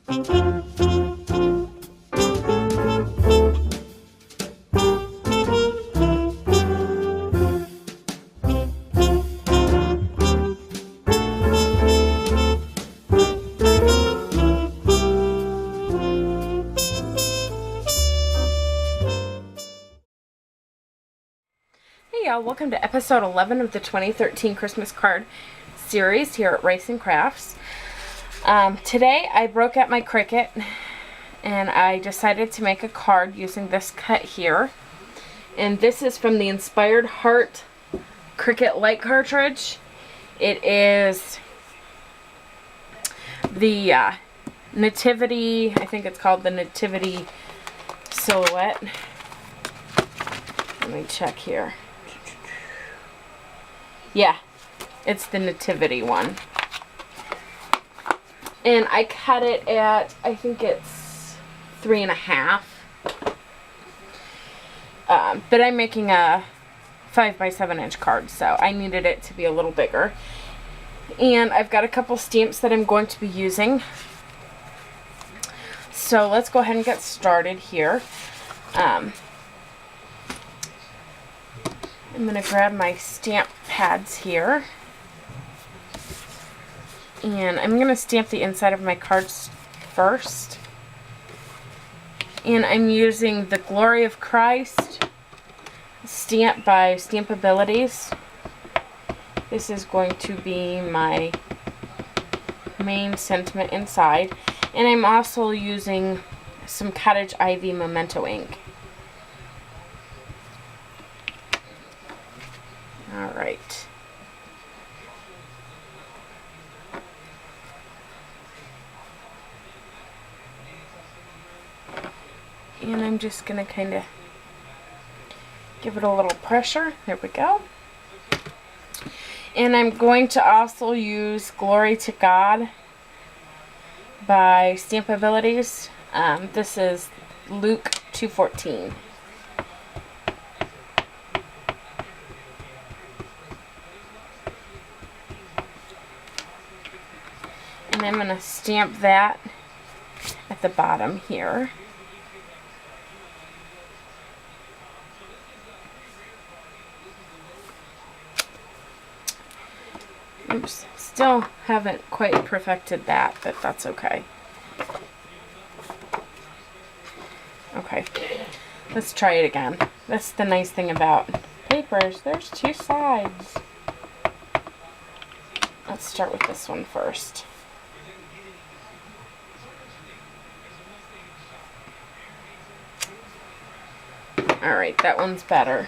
Hey y'all, welcome to episode 11 of the 2013 Christmas card series here at Rice and Crafts. Today I broke out my Cricut and I decided to make a card using this cut here. And this is from the Inspired Heart Cricut light cartridge. It is the Nativity, I think it's called the Nativity Silhouette. Let me check here. Yeah, it's the Nativity one. And I cut it at, I think it's 3.5. But I'm making a 5x7 inch card, so I needed it to be a little bigger. And I've got a couple stamps that I'm going to be using. So let's go ahead and get started here. I'm going to grab my stamp pads here. And I'm going to stamp the inside of my cards first. And I'm using the Glory of Christ stamp by Stampabilities. This is going to be my main sentiment inside. And I'm also using some Cottage Ivy Memento ink. Alright. And I'm just going to kind of give it a little pressure. There we go. And I'm going to also use Glory to God by Stampabilities. This is Luke 2:14. And I'm going to stamp that at the bottom here. Oops, still haven't quite perfected that, but that's okay. Okay, let's try it again. That's the nice thing about papers. There's two sides. Let's start with this one first. Alright, that one's better.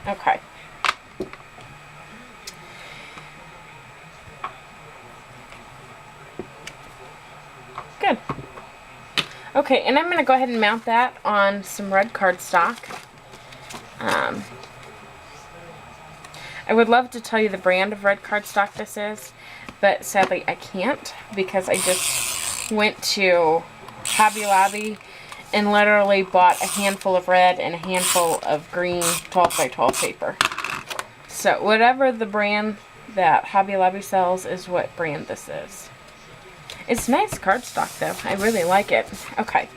Okay. Good. Okay, and I'm going to go ahead and mount that on some red cardstock. I would love to tell you the brand of red cardstock this is, but sadly I can't because I just went to Hobby Lobby and literally bought a handful of red and a handful of green 12x12 paper. So whatever the brand that Hobby Lobby sells is what brand this is. It's nice cardstock though. I really like it. Okay.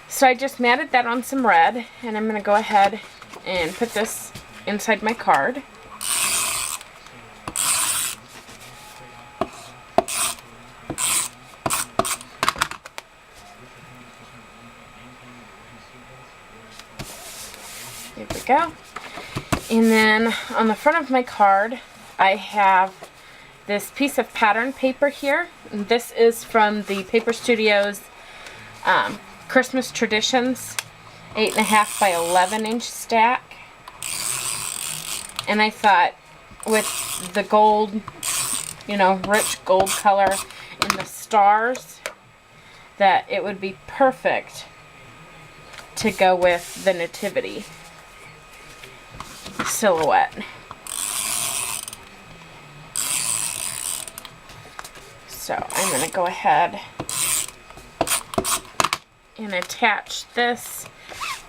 So I just matted that on some red, and I'm going to go ahead and put this inside my card. There we go. And then on the front of my card, I have this piece of pattern paper here. And this is from the Paper Studios Christmas Traditions 8.5 by 11 inch stack. And I thought with the gold, you know, rich gold color and the stars, that it would be perfect to go with the Nativity silhouette. So I'm going to go ahead and attach this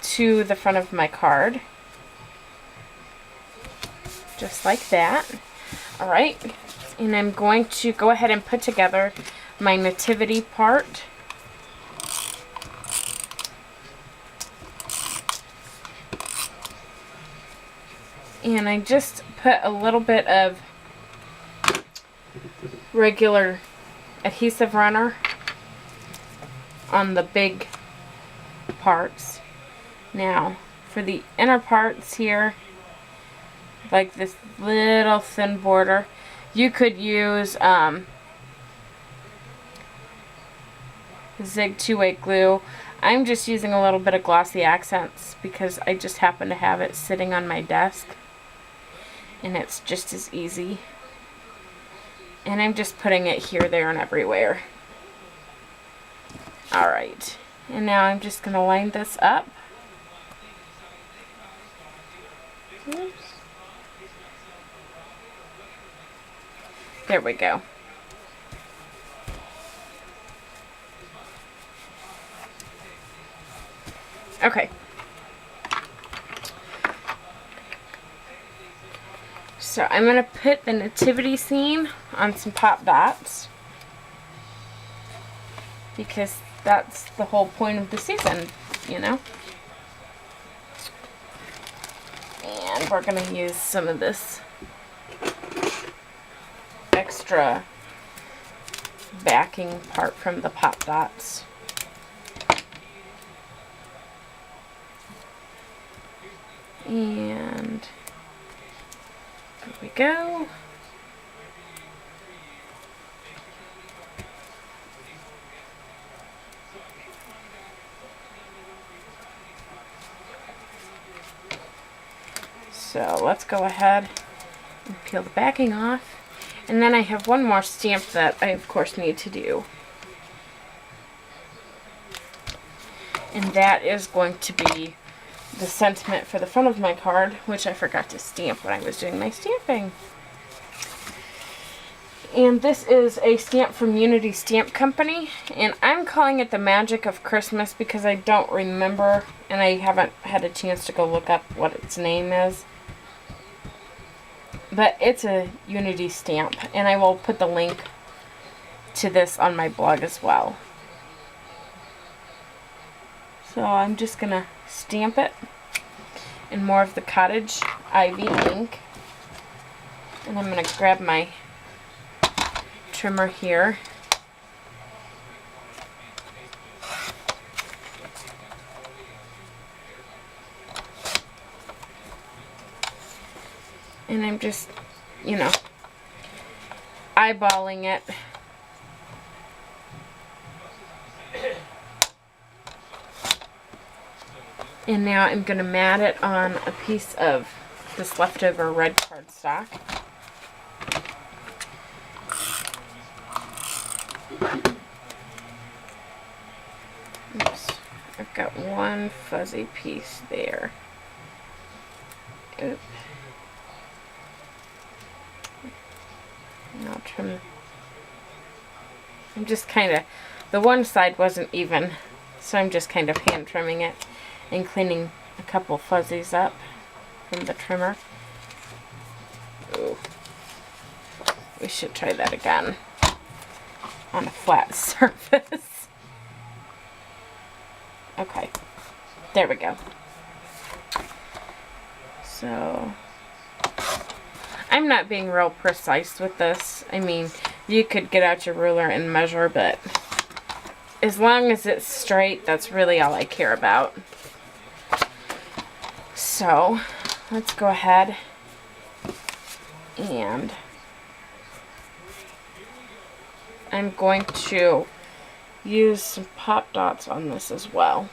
to the front of my card. just like that. All right, and I'm going to go ahead and put together my nativity part. And I just put a little bit of regular adhesive runner on the big parts. Now, for the inner parts here, like this little thin border, you could use Zig 2-way glue. I'm just using a little bit of Glossy Accents because I just happen to have it sitting on my desk, and it's just as easy. And I'm just putting it here, there, and everywhere. Alright, and now I'm just going to line this up. Oops. There we go. Okay. So I'm going to put the nativity scene on some pop dots, because that's the whole point of the season, you know. And we're going to use some of this extra backing part from the pop dots. And there we go. So let's go ahead and peel the backing off. And then I have one more stamp that I of course need to do. And that is going to be the sentiment for the front of my card, which I forgot to stamp when I was doing my stamping. And this is a stamp from Unity Stamp Company, and I'm calling it the Magic of Christmas because I don't remember, and I haven't had a chance to go look up what its name is. But it's a Unity stamp, and I will put the link to this on my blog as well. So I'm just going to stamp it in more of the Cottage Ivy ink. And I'm going to grab my trimmer here. And I'm just, you know, eyeballing it. And now I'm going to mat it on a piece of this leftover red cardstock. Oops, I've got one fuzzy piece there. Oops. And I'll trim. I'm just kind of, the one side wasn't even, so I'm just kind of hand trimming it and cleaning a couple fuzzies up from the trimmer. Ooh. We should try that again on a flat surface. Okay, there we go. So I'm not being real precise with this. I mean, you could get out your ruler and measure, but as long as it's straight, that's really all I care about. So let's go ahead and I'm going to use some pop dots on this as well.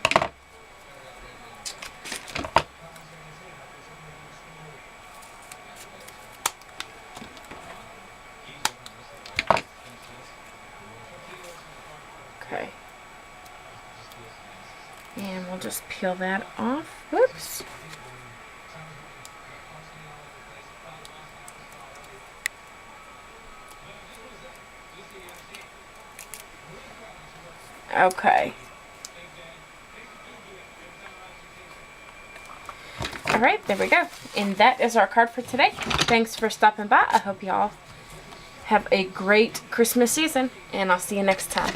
Okay. And we'll just peel that off. Whoops. Okay. Alright, there we go. And that is our card for today. Thanks for stopping by. I hope y'all have a great Christmas season, and I'll see you next time.